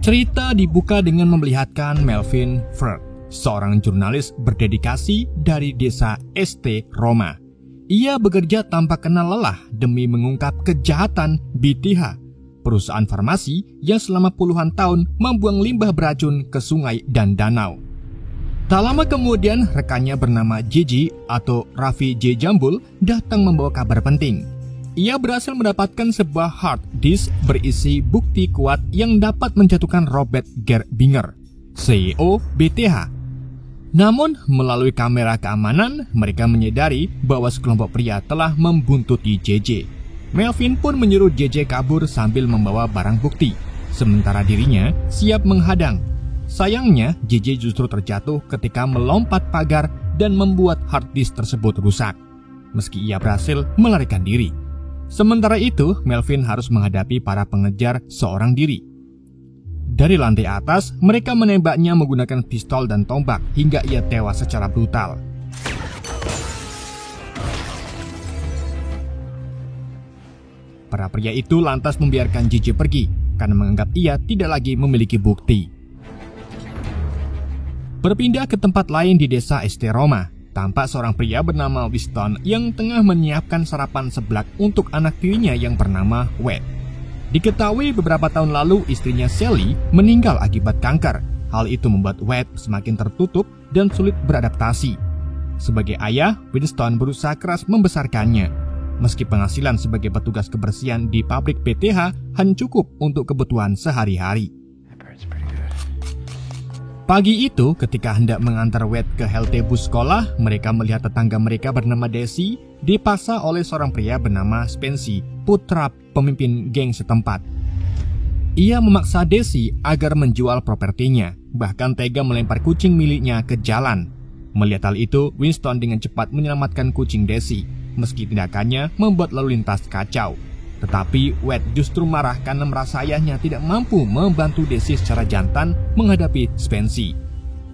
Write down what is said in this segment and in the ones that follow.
Cerita dibuka dengan memperlihatkan Melvin Ferd, seorang jurnalis berdedikasi dari desa Este Roma. Ia bekerja tanpa kenal lelah demi mengungkap kejahatan BTH, perusahaan farmasi yang selama puluhan tahun membuang limbah beracun ke sungai dan danau. Tak lama kemudian, rekannya bernama JJ atau Raffi J. Jambul datang membawa kabar penting. Ia berhasil mendapatkan sebuah hard disk berisi bukti kuat yang dapat menjatuhkan Robert Gerbinger, CEO BTH. Namun, melalui kamera keamanan, mereka menyadari bahwa sekelompok pria telah membuntuti JJ. Melvin pun menyuruh JJ kabur sambil membawa barang bukti, sementara dirinya siap menghadang. Sayangnya, JJ justru terjatuh ketika melompat pagar dan membuat hard disk tersebut rusak, meski ia berhasil melarikan diri. Sementara itu, Melvin harus menghadapi para pengejar seorang diri. Dari lantai atas, mereka menembaknya menggunakan pistol dan tombak hingga ia tewas secara brutal. Para pria itu lantas membiarkan JJ pergi karena menganggap ia tidak lagi memiliki bukti. Berpindah ke tempat lain di desa Este Roma, tampak seorang pria bernama Winston yang tengah menyiapkan sarapan seblak untuk anak tirinya yang bernama Wade. Diketahui beberapa tahun lalu istrinya Sally meninggal akibat kanker. Hal itu membuat Wade semakin tertutup dan sulit beradaptasi. Sebagai ayah, Winston berusaha keras membesarkannya. Meski penghasilan sebagai petugas kebersihan di pabrik BTH hanya cukup untuk kebutuhan sehari-hari. Pagi itu, ketika hendak mengantar Wade ke halte bus sekolah, mereka melihat tetangga mereka bernama Desi dipaksa oleh seorang pria bernama Spency, putra pemimpin geng setempat. Ia memaksa Desi agar menjual propertinya, bahkan tega melempar kucing miliknya ke jalan. Melihat hal itu, Winston dengan cepat menyelamatkan kucing Desi, meski tindakannya membuat lalu lintas kacau. Tetapi Wade justru marah karena merasa ayahnya tidak mampu membantu Desi secara jantan menghadapi Spency.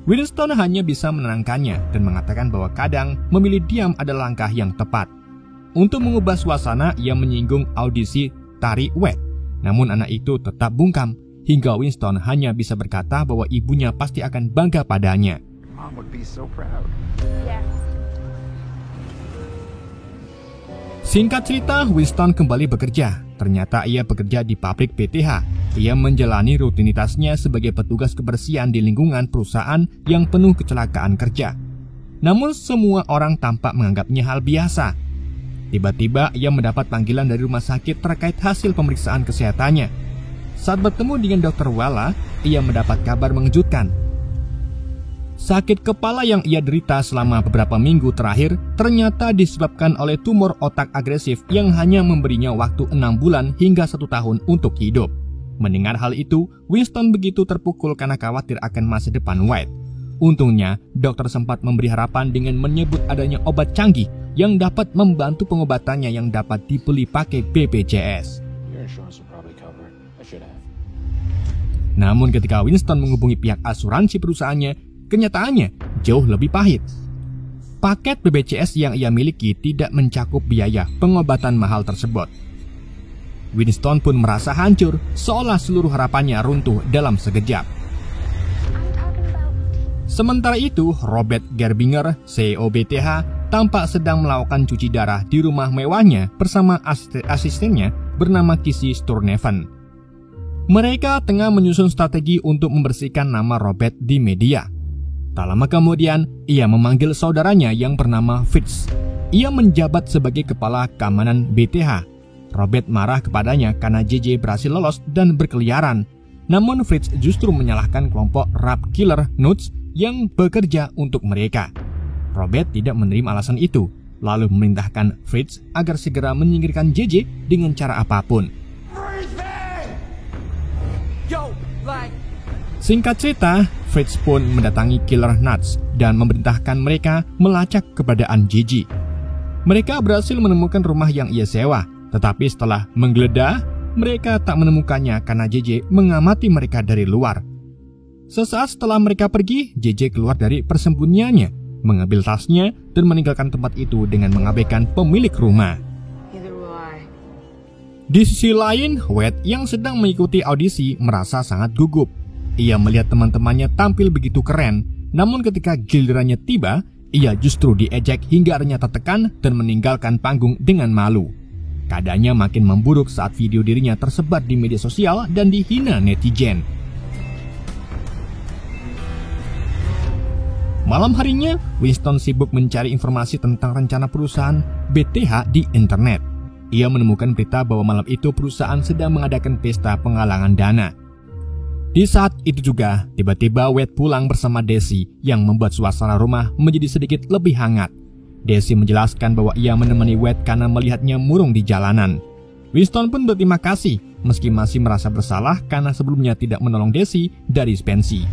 Winston hanya bisa menenangkannya dan mengatakan bahwa kadang memilih diam adalah langkah yang tepat. Untuk mengubah suasana, ia menyinggung audisi tari Wade. Namun anak itu tetap bungkam, hingga Winston hanya bisa berkata bahwa ibunya pasti akan bangga padanya. Mom would be so proud. Yeah. Singkat cerita, Winston kembali bekerja. Ternyata ia bekerja di pabrik BTH. Ia menjalani rutinitasnya sebagai petugas kebersihan di lingkungan perusahaan yang penuh kecelakaan kerja. Namun semua orang tampak menganggapnya hal biasa. Tiba-tiba ia mendapat panggilan dari rumah sakit terkait hasil pemeriksaan kesehatannya. Saat bertemu dengan Dr. Wala, ia mendapat kabar mengejutkan. Sakit kepala yang ia derita selama beberapa minggu terakhir ternyata disebabkan oleh tumor otak agresif yang hanya memberinya waktu 6 bulan hingga 1 tahun untuk hidup. Mendengar hal itu, Winston begitu terpukul karena khawatir akan masa depan Wade. Untungnya, dokter sempat memberi harapan dengan menyebut adanya obat canggih yang dapat membantu pengobatannya yang dapat dibeli pakai BPJS. Namun ketika Winston menghubungi pihak asuransi perusahaannya, kenyataannya jauh lebih pahit. Paket BPJS yang ia miliki tidak mencakup biaya pengobatan mahal tersebut. Winston pun merasa hancur, seolah seluruh harapannya runtuh dalam sekejap. Sementara itu, Robert Gerbinger, CEO BTH, tampak sedang melakukan cuci darah di rumah mewahnya bersama asistennya bernama Kissy Sturneven. Mereka tengah menyusun strategi untuk membersihkan nama Robert di media. Tak lama kemudian, ia memanggil saudaranya yang bernama Fitz. Ia menjabat sebagai kepala keamanan BTH. Robert marah kepadanya karena JJ berhasil lolos dan berkeliaran. Namun Fritz justru menyalahkan kelompok rap killer Nuts yang bekerja untuk mereka. Robert tidak menerima alasan itu, lalu memerintahkan Fritz agar segera menyingkirkan JJ dengan cara apapun. Singkat cerita, Fritz pun mendatangi Killer Nuts dan memerintahkan mereka melacak keberadaan JJ. Mereka berhasil menemukan rumah yang ia sewa, tetapi setelah menggeledah, mereka tak menemukannya karena JJ mengamati mereka dari luar. Sesaat setelah mereka pergi, JJ keluar dari persembunyiannya, mengambil tasnya dan meninggalkan tempat itu dengan mengabaikan pemilik rumah. Di sisi lain, Wade yang sedang mengikuti audisi merasa sangat gugup. Ia melihat teman-temannya tampil begitu keren, namun ketika gilirannya tiba, ia justru diejek hingga akhirnya tertekan dan meninggalkan panggung dengan malu. Keadaannya makin memburuk saat video dirinya tersebar di media sosial dan dihina netizen. Malam harinya, Winston sibuk mencari informasi tentang rencana perusahaan BTH di internet. Ia menemukan berita bahwa malam itu perusahaan sedang mengadakan pesta penggalangan dana. Di saat itu juga, tiba-tiba Wade pulang bersama Daisy yang membuat suasana rumah menjadi sedikit lebih hangat. Daisy menjelaskan bahwa ia menemani Wade karena melihatnya murung di jalanan. Winston pun berterima kasih, meski masih merasa bersalah karena sebelumnya tidak menolong Daisy dari pensi.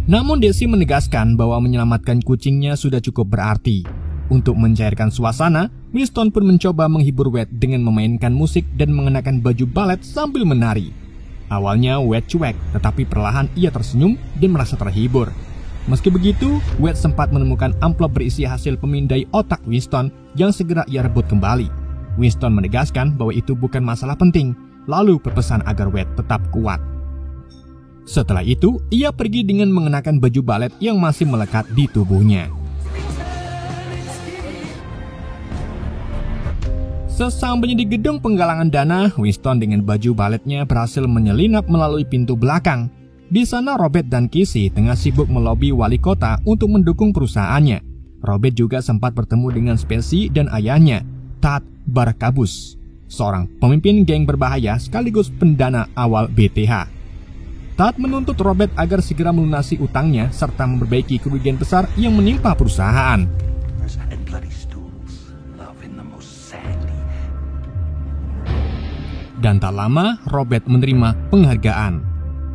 Namun Daisy menegaskan bahwa menyelamatkan kucingnya sudah cukup berarti. Untuk mencairkan suasana, Winston pun mencoba menghibur Wade dengan memainkan musik dan mengenakan baju balet sambil menari. Awalnya Wade cuek, tetapi perlahan ia tersenyum dan merasa terhibur. Meski begitu, Wade sempat menemukan amplop berisi hasil pemindai otak Winston yang segera ia rebut kembali. Winston menegaskan bahwa itu bukan masalah penting, lalu berpesan agar Wade tetap kuat. Setelah itu, ia pergi dengan mengenakan baju balet yang masih melekat di tubuhnya. Sesampainya di gedung penggalangan dana, Winston dengan baju baletnya berhasil menyelinap melalui pintu belakang. Di sana Robert dan Casey tengah sibuk melobi wali kota untuk mendukung perusahaannya. Robert juga sempat bertemu dengan Spacey dan ayahnya, Tad Barkabus, seorang pemimpin geng berbahaya sekaligus pendana awal BTH. Tad menuntut Robert agar segera melunasi utangnya serta memperbaiki kerugian besar yang menimpa perusahaan. Dan tak lama, Robert menerima penghargaan.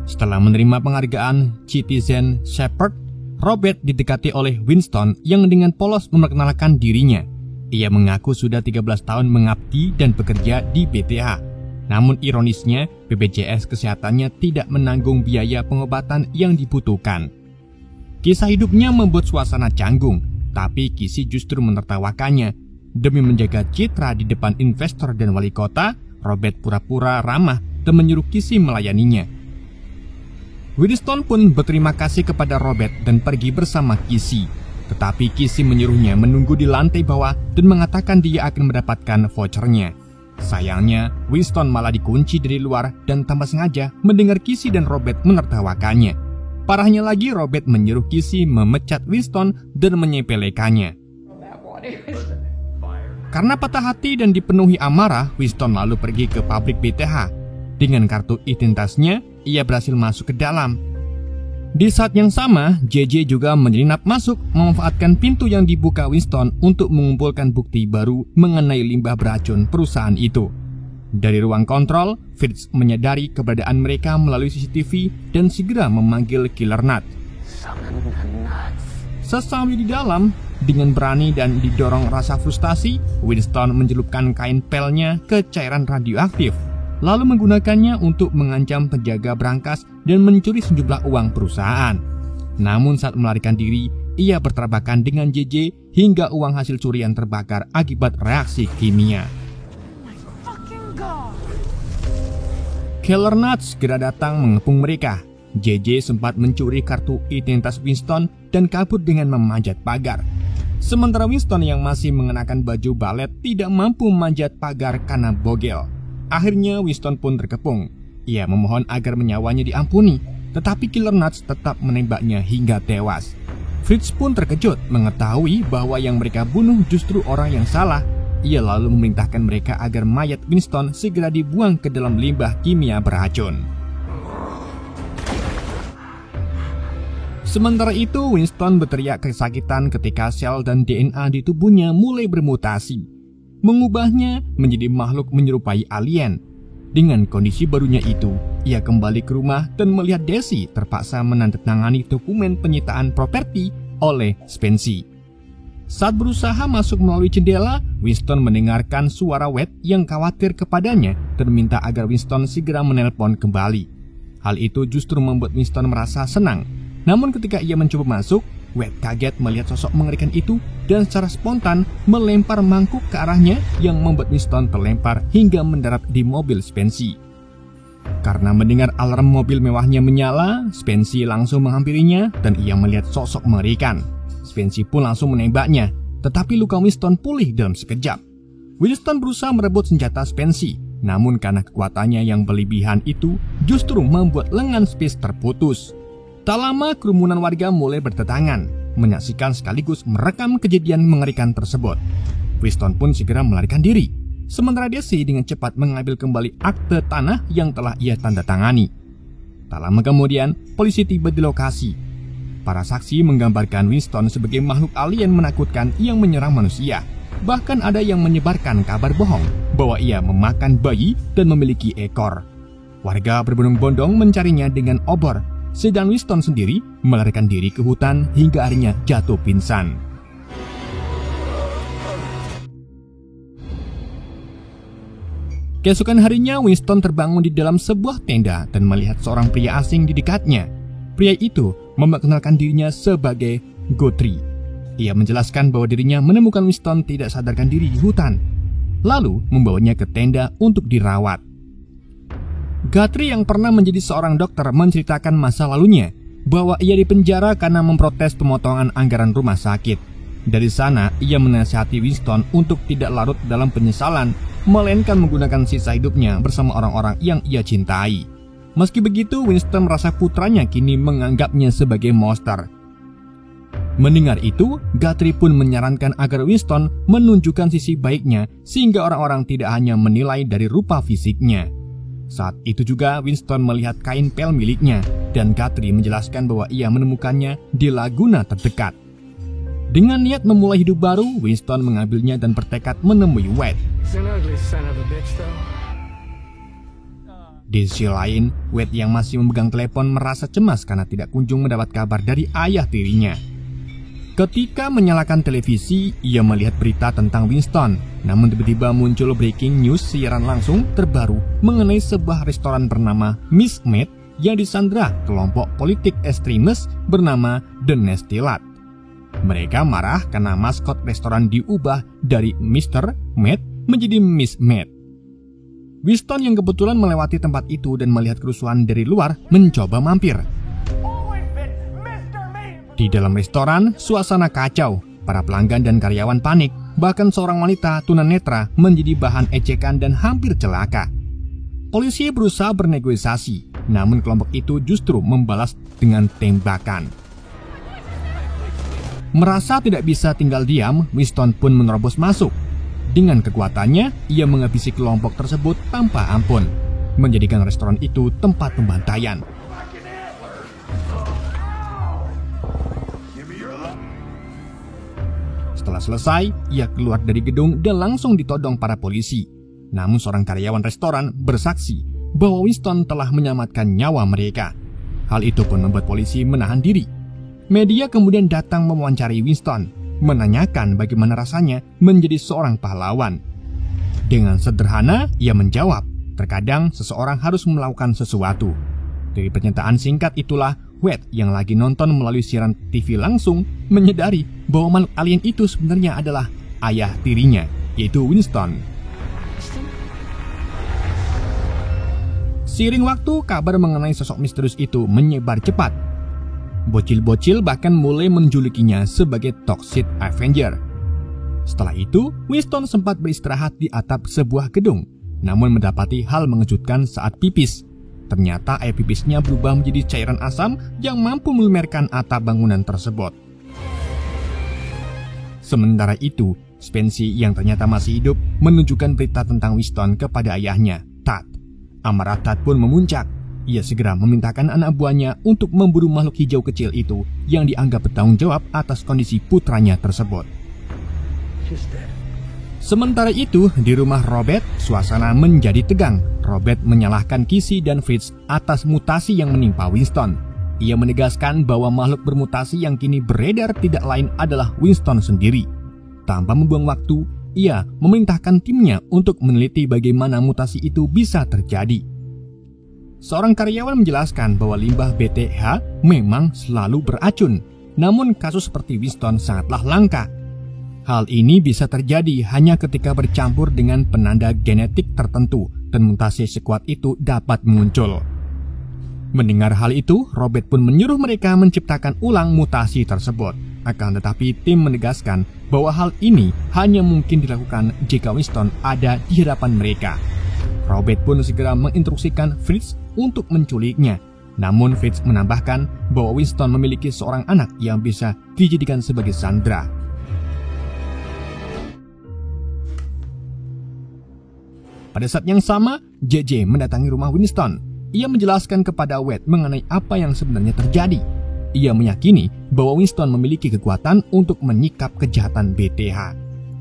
Setelah menerima penghargaan Citizen Shepherd, Robert didekati oleh Winston yang dengan polos memperkenalkan dirinya. Ia mengaku sudah 13 tahun mengabdi dan bekerja di BTH. Namun ironisnya, BPJS kesehatannya tidak menanggung biaya pengobatan yang dibutuhkan. Kisah hidupnya membuat suasana canggung, tapi Casey justru menertawakannya. Demi menjaga citra di depan investor dan wali kota, Robert pura-pura ramah dan menyuruh Casey melayaninya. Winston pun berterima kasih kepada Robert dan pergi bersama Casey. Tetapi Casey menyuruhnya menunggu di lantai bawah dan mengatakan dia akan mendapatkan vouchernya. Sayangnya, Winston malah dikunci dari luar dan tanpa sengaja mendengar Casey dan Robert menertawakannya. Parahnya lagi, Robert menyuruh Casey memecat Winston dan menyepelekannya. Karena patah hati dan dipenuhi amarah, Winston lalu pergi ke pabrik BTH. Dengan kartu identitasnya, ia berhasil masuk ke dalam. Di saat yang sama, JJ juga menyelinap masuk memanfaatkan pintu yang dibuka Winston untuk mengumpulkan bukti baru mengenai limbah beracun perusahaan itu. Dari ruang kontrol, Fritz menyadari keberadaan mereka melalui CCTV dan segera memanggil Killer Nut. Sesampai di dalam, dengan berani dan didorong rasa frustasi, Winston mencelupkan kain pelnya ke cairan radioaktif, lalu menggunakannya untuk mengancam penjaga brankas dan mencuri sejumlah uang perusahaan. Namun saat melarikan diri, ia bertabrakan dengan JJ hingga uang hasil curian terbakar akibat reaksi kimia. Killer Nut segera datang mengepung mereka. JJ sempat mencuri kartu identitas Winston dan kabur dengan memanjat pagar. Sementara Winston yang masih mengenakan baju balet tidak mampu memanjat pagar karena bogel. Akhirnya Winston pun terkepung. Ia memohon agar nyawanya diampuni, tetapi Killer Nuts tetap menembaknya hingga tewas. Fritz pun terkejut mengetahui bahwa yang mereka bunuh justru orang yang salah. Ia lalu memerintahkan mereka agar mayat Winston segera dibuang ke dalam limbah kimia beracun. Sementara itu, Winston berteriak kesakitan ketika sel dan DNA di tubuhnya mulai bermutasi, mengubahnya menjadi makhluk menyerupai alien. Dengan kondisi barunya itu, ia kembali ke rumah dan melihat Daisy terpaksa menandatangani dokumen penyitaan properti oleh Spacey. Saat berusaha masuk melalui jendela, Winston mendengarkan suara Wade yang khawatir kepadanya dan meminta agar Winston segera menelpon kembali. Hal itu justru membuat Winston merasa senang. Namun ketika ia mencoba masuk, Wade kaget melihat sosok mengerikan itu dan secara spontan melempar mangkuk ke arahnya yang membuat Winston terlempar hingga mendarat di mobil Spacey. Karena mendengar alarm mobil mewahnya menyala, Spency langsung menghampirinya dan ia melihat sosok mengerikan. Spency pun langsung menembaknya, tetapi luka Winston pulih dalam sekejap. Winston berusaha merebut senjata Spency, namun karena kekuatannya yang berlebihan itu justru membuat lengan Spence terputus. Tak lama kerumunan warga mulai berdatangan, menyaksikan sekaligus merekam kejadian mengerikan tersebut. Winston pun segera melarikan diri. Sementara Daisy dengan cepat mengambil kembali akte tanah yang telah ia tanda tangani. Tak lama kemudian, polisi tiba di lokasi. Para saksi menggambarkan Winston sebagai makhluk alien menakutkan yang menyerang manusia. Bahkan ada yang menyebarkan kabar bohong bahwa ia memakan bayi dan memiliki ekor. Warga berbondong-bondong mencarinya dengan obor, sedang Winston sendiri melarikan diri ke hutan hingga akhirnya jatuh pingsan. Keesokan harinya, Winston terbangun di dalam sebuah tenda dan melihat seorang pria asing di dekatnya. Pria itu memperkenalkan dirinya sebagai Guthrie. Ia menjelaskan bahwa dirinya menemukan Winston tidak sadarkan diri di hutan, lalu membawanya ke tenda untuk dirawat. Guthrie yang pernah menjadi seorang dokter menceritakan masa lalunya, bahwa ia dipenjara karena memprotes pemotongan anggaran rumah sakit. Dari sana, ia menasihati Winston untuk tidak larut dalam penyesalan, melainkan menggunakan sisa hidupnya bersama orang-orang yang ia cintai. Meski begitu, Winston merasa putranya kini menganggapnya sebagai monster. Mendengar itu, Guthrie pun menyarankan agar Winston menunjukkan sisi baiknya sehingga orang-orang tidak hanya menilai dari rupa fisiknya. Saat itu juga Winston melihat kain pel miliknya dan Guthrie menjelaskan bahwa ia menemukannya di laguna terdekat. Dengan niat memulai hidup baru, Winston mengambilnya dan bertekad menemui Wade. Di sisi lain, Wade yang masih memegang telepon merasa cemas karena tidak kunjung mendapat kabar dari ayah tirinya. Ketika menyalakan televisi, ia melihat berita tentang Winston. Namun tiba-tiba muncul breaking news siaran langsung terbaru mengenai sebuah restoran bernama Miss Meat yang disandra kelompok politik ekstremis bernama The Nasty Lad. Mereka marah karena maskot restoran diubah dari Mr. Meat menjadi Miss Meat. Winston yang kebetulan melewati tempat itu dan melihat kerusuhan dari luar mencoba mampir. Di dalam restoran, suasana kacau. Para pelanggan dan karyawan panik. Bahkan seorang wanita tunanetra menjadi bahan ejekan dan hampir celaka. Polisi berusaha bernegosiasi, namun kelompok itu justru membalas dengan tembakan. Merasa tidak bisa tinggal diam, Winston pun menerobos masuk. Dengan kekuatannya, ia menghabisi kelompok tersebut tanpa ampun, menjadikan restoran itu tempat pembantaian. Setelah selesai, ia keluar dari gedung dan langsung ditodong para polisi. Namun seorang karyawan restoran bersaksi bahwa Winston telah menyelamatkan nyawa mereka. Hal itu pun membuat polisi menahan diri. Media kemudian datang mewawancari Winston, menanyakan bagaimana rasanya menjadi seorang pahlawan. Dengan sederhana, ia menjawab, terkadang seseorang harus melakukan sesuatu. Dari pernyataan singkat itulah, Wade yang lagi nonton melalui siaran TV langsung menyadari bahwa makhluk alien itu sebenarnya adalah ayah tirinya, yaitu Winston. Seiring waktu, kabar mengenai sosok misterius itu menyebar cepat. Bocil-bocil bahkan mulai menjulukinya sebagai Toxic Avenger. Setelah itu, Winston sempat beristirahat di atap sebuah gedung, namun mendapati hal mengejutkan saat pipis. Ternyata air pipisnya berubah menjadi cairan asam yang mampu melumerkan atap bangunan tersebut. Sementara itu, Spency yang ternyata masih hidup menunjukkan berita tentang Winston kepada ayahnya, Tad. Amarah Tad pun memuncak. Ia segera memintakan anak buahnya untuk memburu makhluk hijau kecil itu yang dianggap bertanggung jawab atas kondisi putranya tersebut. Sementara itu, di rumah Robert, suasana menjadi tegang. Robert menyalahkan Kissy dan Fritz atas mutasi yang menimpa Winston. Ia menegaskan bahwa makhluk bermutasi yang kini beredar tidak lain adalah Winston sendiri. Tanpa membuang waktu, ia memerintahkan timnya untuk meneliti bagaimana mutasi itu bisa terjadi. Seorang karyawan menjelaskan bahwa limbah BTH memang selalu beracun, namun kasus seperti Winston sangatlah langka. Hal ini bisa terjadi hanya ketika bercampur dengan penanda genetik tertentu dan mutasi sekuat itu dapat muncul. Mendengar hal itu, Robert pun menyuruh mereka menciptakan ulang mutasi tersebut. Akan tetapi tim menegaskan bahwa hal ini hanya mungkin dilakukan jika Winston ada di hadapan mereka. Robert pun segera menginstruksikan Fritz untuk menculiknya. Namun Fritz menambahkan bahwa Winston memiliki seorang anak yang bisa dijadikan sebagai sandera. Pada saat yang sama, JJ mendatangi rumah Winston. Ia menjelaskan kepada Wade mengenai apa yang sebenarnya terjadi. Ia meyakini bahwa Winston memiliki kekuatan untuk menyikap kejahatan BTH.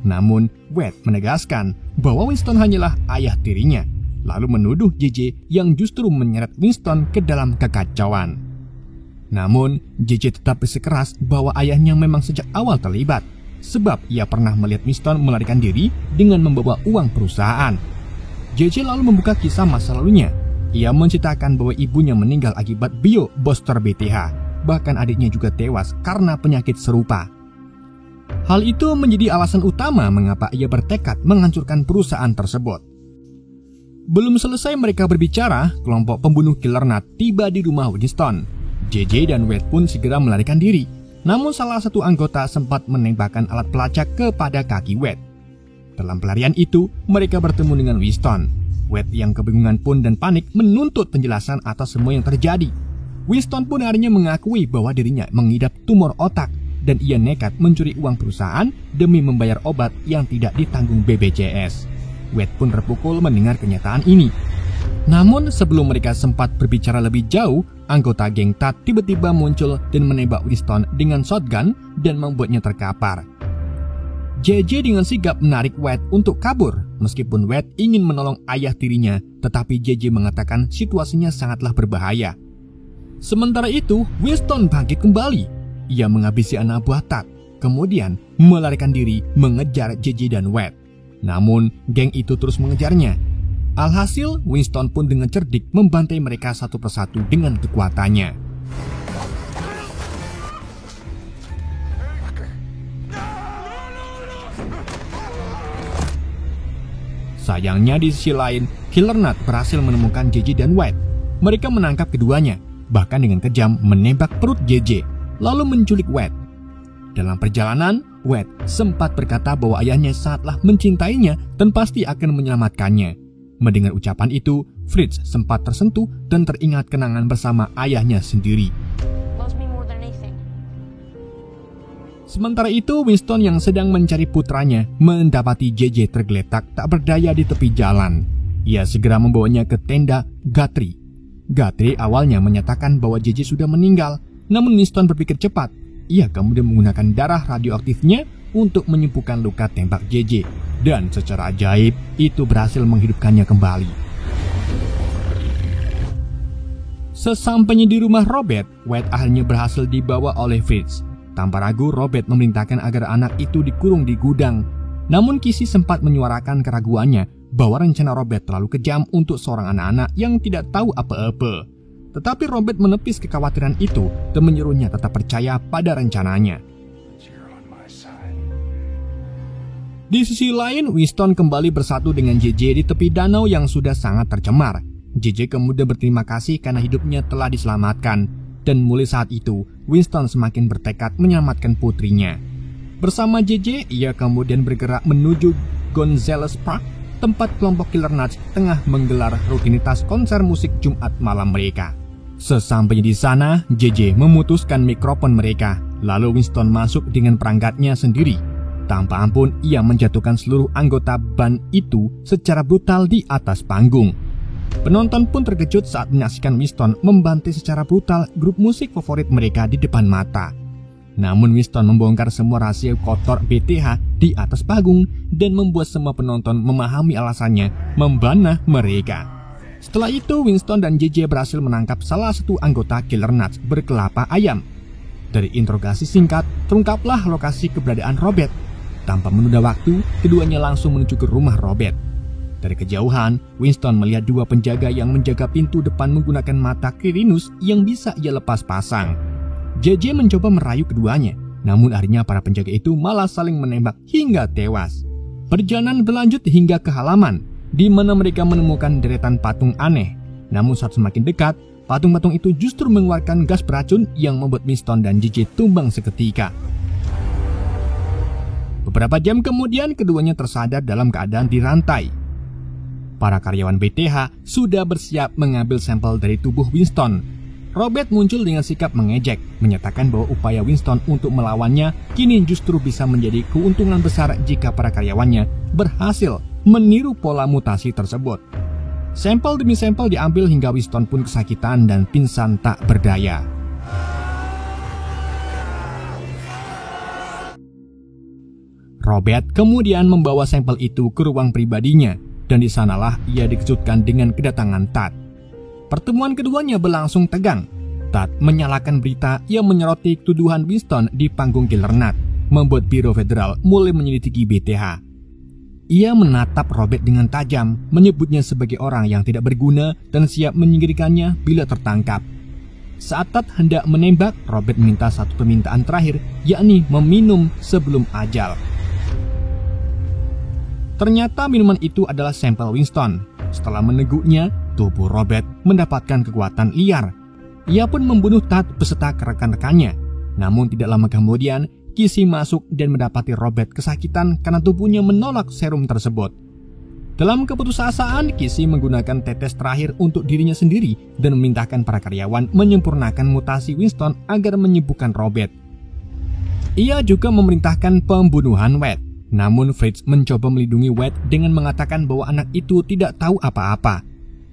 Namun, Wade menegaskan bahwa Winston hanyalah ayah tirinya, lalu menuduh JJ yang justru menyeret Winston ke dalam kekacauan. Namun, JJ tetap bersikeras bahwa ayahnya memang sejak awal terlibat, sebab ia pernah melihat Winston melarikan diri dengan membawa uang perusahaan. JJ lalu membuka kisah masa lalunya. Ia menceritakan bahwa ibunya meninggal akibat bio booster BTH, bahkan adiknya juga tewas karena penyakit serupa. Hal itu menjadi alasan utama mengapa ia bertekad menghancurkan perusahaan tersebut. Belum selesai mereka berbicara, kelompok pembunuh Killer Nut tiba di rumah Winston. JJ dan Wade pun segera melarikan diri. Namun salah satu anggota sempat menembakkan alat pelacak kepada kaki Wade. Dalam pelarian itu, mereka bertemu dengan Winston. Wade yang kebingungan pun dan panik menuntut penjelasan atas semua yang terjadi. Winston pun akhirnya mengakui bahwa dirinya mengidap tumor otak dan ia nekat mencuri uang perusahaan demi membayar obat yang tidak ditanggung BPJS. Wade pun terpukul mendengar kenyataan ini. Namun sebelum mereka sempat berbicara lebih jauh, anggota geng Tat tiba-tiba muncul dan menembak Winston dengan shotgun dan membuatnya terkapar. JJ dengan sigap menarik Wade untuk kabur. Meskipun Wade ingin menolong ayah tirinya, tetapi JJ mengatakan situasinya sangatlah berbahaya. Sementara itu, Winston bangkit kembali. Ia menghabisi anak buah Tat, kemudian melarikan diri mengejar JJ dan Wade. Namun, geng itu terus mengejarnya. Alhasil, Winston pun dengan cerdik membantai mereka satu persatu dengan kekuatannya. Sayangnya di sisi lain, Killer Nut berhasil menemukan JJ dan Wade. Mereka menangkap keduanya, bahkan dengan kejam menembak perut JJ, lalu menculik Wade. Dalam perjalanan, Wade sempat berkata bahwa ayahnya sangatlah mencintainya dan pasti akan menyelamatkannya. Mendengar ucapan itu, Fritz sempat tersentuh dan teringat kenangan bersama ayahnya sendiri. Sementara itu, Winston yang sedang mencari putranya mendapati JJ tergeletak tak berdaya di tepi jalan. Ia segera membawanya ke tenda Guthrie. Guthrie awalnya menyatakan bahwa JJ sudah meninggal, namun Winston berpikir cepat. Ia kemudian menggunakan darah radioaktifnya untuk menyembuhkan luka tembak JJ, dan secara ajaib itu berhasil menghidupkannya kembali. Sesampainya di rumah Robert, Wade akhirnya berhasil dibawa oleh Fritz. Tanpa ragu, Robert memerintahkan agar anak itu dikurung di gudang. Namun Kisi sempat menyuarakan keraguannya bahwa rencana Robert terlalu kejam untuk seorang anak-anak yang tidak tahu apa-apa. Tetapi Robert menepis kekhawatiran itu dan menyuruhnya tetap percaya pada rencananya. Di sisi lain, Winston kembali bersatu dengan JJ di tepi danau yang sudah sangat tercemar. JJ kemudian berterima kasih karena hidupnya telah diselamatkan. Dan mulai saat itu, Winston semakin bertekad menyelamatkan putrinya. Bersama JJ, ia kemudian bergerak menuju Gonzales Park, tempat kelompok Killer Nuts tengah menggelar rutinitas konser musik Jumat malam mereka. Sesampainya di sana, JJ memutuskan mikrofon mereka, lalu Winston masuk dengan perangkatnya sendiri. Tanpa ampun, ia menjatuhkan seluruh anggota band itu secara brutal di atas panggung. Penonton pun terkejut saat menyaksikan Winston membantai secara brutal grup musik favorit mereka di depan mata. Namun Winston membongkar semua rahasia kotor BTH di atas panggung dan membuat semua penonton memahami alasannya membana mereka. Setelah itu, Winston dan JJ berhasil menangkap salah satu anggota Killer Nuts berkelapa ayam. Dari interogasi singkat, terungkaplah lokasi keberadaan Robert. Tanpa menunda waktu, keduanya langsung menuju ke rumah Robert. Dari kejauhan, Winston melihat dua penjaga yang menjaga pintu depan menggunakan mata Quirinus yang bisa ia lepas pasang. JJ mencoba merayu keduanya, namun akhirnya para penjaga itu malah saling menembak hingga tewas. Perjalanan berlanjut hingga ke halaman. di mana mereka menemukan deretan patung aneh. Namun saat semakin dekat, patung-patung itu justru mengeluarkan gas beracun yang membuat Winston dan JJ tumbang seketika. Beberapa jam kemudian keduanya tersadar dalam keadaan dirantai. Para karyawan BTH sudah bersiap mengambil sampel dari tubuh Winston. Robert muncul dengan sikap mengejek, menyatakan bahwa upaya Winston untuk melawannya kini justru bisa menjadi keuntungan besar jika para karyawannya berhasil meniru pola mutasi tersebut. Sampel demi sampel diambil hingga Winston pun kesakitan dan pingsan tak berdaya. Robert kemudian membawa sampel itu ke ruang pribadinya, dan di sanalah ia dikejutkan dengan kedatangan Tad. Pertemuan keduanya berlangsung tegang. Tad menyalakan berita yang menyoroti tuduhan Winston di panggung Killer Nut, membuat Biro Federal mulai menyelidiki BTH. Ia menatap Robert dengan tajam, menyebutnya sebagai orang yang tidak berguna dan siap menyingkirkannya bila tertangkap. Saat Tad hendak menembak, Robert minta satu permintaan terakhir, yakni meminum sebelum ajal. Ternyata minuman itu adalah sampel Winston. Setelah meneguknya, tubuh Robert mendapatkan kekuatan liar. Ia pun membunuh Tad beserta rekan-rekannya. Namun tidak lama kemudian, Casey masuk dan mendapati Robert kesakitan karena tubuhnya menolak serum tersebut. Dalam keputusasaan, Casey menggunakan tetes terakhir untuk dirinya sendiri dan memerintahkan para karyawan menyempurnakan mutasi Winston agar menyembuhkan Robert. Ia juga memerintahkan pembunuhan Wade. Namun Fritz mencoba melindungi Wade dengan mengatakan bahwa anak itu tidak tahu apa-apa.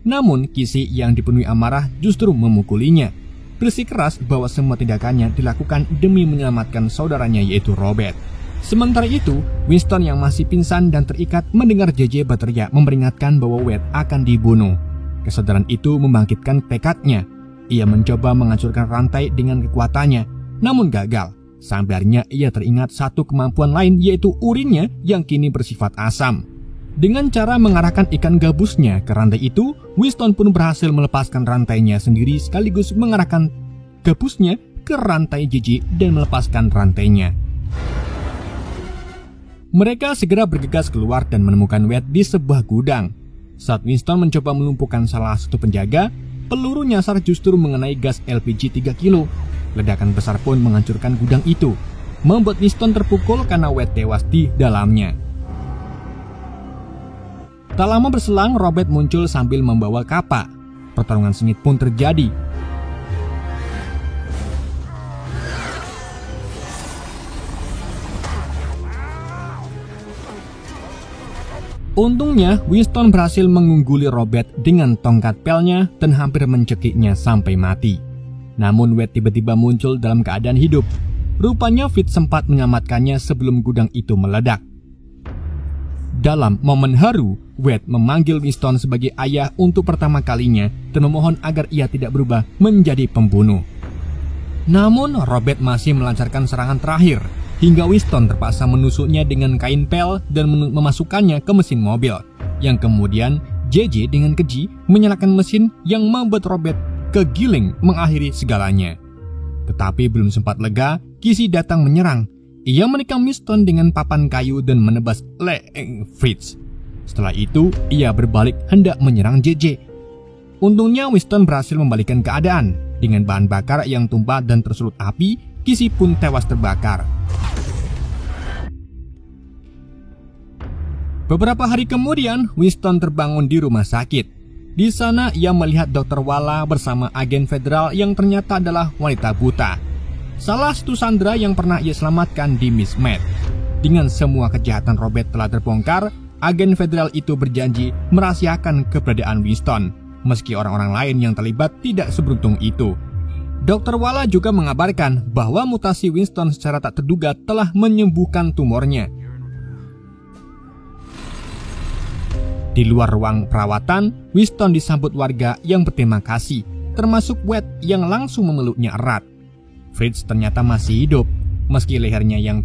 Namun Casey yang dipenuhi amarah justru memukulinya, bersikeras bahwa semua tindakannya dilakukan demi menyelamatkan saudaranya yaitu Robert. Sementara itu, Winston yang masih pingsan dan terikat mendengar JJ berteriak memperingatkan bahwa Wade akan dibunuh. Kesadaran itu membangkitkan tekadnya. Ia mencoba menghancurkan rantai dengan kekuatannya, namun gagal. Sampai akhirnya ia teringat satu kemampuan lain yaitu urinnya yang kini bersifat asam. Dengan cara mengarahkan ikan gabusnya ke rantai itu, Winston pun berhasil melepaskan rantainya sendiri sekaligus mengarahkan gabusnya ke rantai JJ dan melepaskan rantainya. Mereka segera bergegas keluar dan menemukan Wade di sebuah gudang. Saat Winston mencoba melumpuhkan salah satu penjaga, peluru nyasar justru mengenai gas LPG 3 kilo. Ledakan besar pun menghancurkan gudang itu, membuat Winston terpukul karena Wade tewas di dalamnya. Tak lama berselang, Robert muncul sambil membawa kapak. Pertarungan sengit pun terjadi. Untungnya, Winston berhasil mengungguli Robert dengan tongkat pelnya dan hampir mencekiknya sampai mati. Namun Wade tiba-tiba muncul dalam keadaan hidup. Rupanya Fitz sempat menyelamatkannya sebelum gudang itu meledak. Dalam momen haru, Wade memanggil Winston sebagai ayah untuk pertama kalinya dan memohon agar ia tidak berubah menjadi pembunuh. Namun Robert masih melancarkan serangan terakhir, hingga Winston terpaksa menusuknya dengan kain pel dan memasukkannya ke mesin mobil, yang kemudian JJ dengan keji menyalakan mesin yang membuat Robert kegiling mengakhiri segalanya. Tetapi belum sempat lega, Casey datang menyerang. Ia menikam Winston dengan papan kayu dan menebas leher Fritz. Setelah itu, ia berbalik hendak menyerang JJ. Untungnya Winston berhasil membalikkan keadaan. Dengan bahan bakar yang tumpah dan tersulut api, Casey pun tewas terbakar. Beberapa hari kemudian, Winston terbangun di rumah sakit. Di sana ia melihat Dr. Walla bersama agen federal yang ternyata adalah wanita buta. Salah satu sandera yang pernah ia selamatkan di Miss Med. Dengan semua kejahatan Robert telah terbongkar, agen federal itu berjanji merahasiakan keberadaan Winston, meski orang-orang lain yang terlibat tidak seberuntung itu. Dr. Walla juga mengabarkan bahwa mutasi Winston secara tak terduga telah menyembuhkan tumornya. Di luar ruang perawatan, Winston disambut warga yang berterima kasih, termasuk Wade yang langsung memeluknya erat. Fritz ternyata masih hidup, meski lehernya yang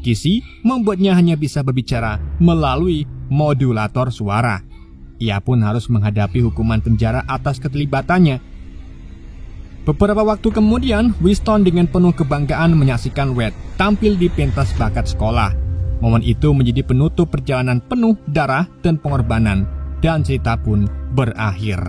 kisi membuatnya hanya bisa berbicara melalui modulator suara. Ia pun harus menghadapi hukuman penjara atas keterlibatannya. Beberapa waktu kemudian, Winston dengan penuh kebanggaan menyaksikan Wade tampil di pentas bakat sekolah. Momen itu menjadi penutup perjalanan penuh darah dan pengorbanan dan cerita pun berakhir.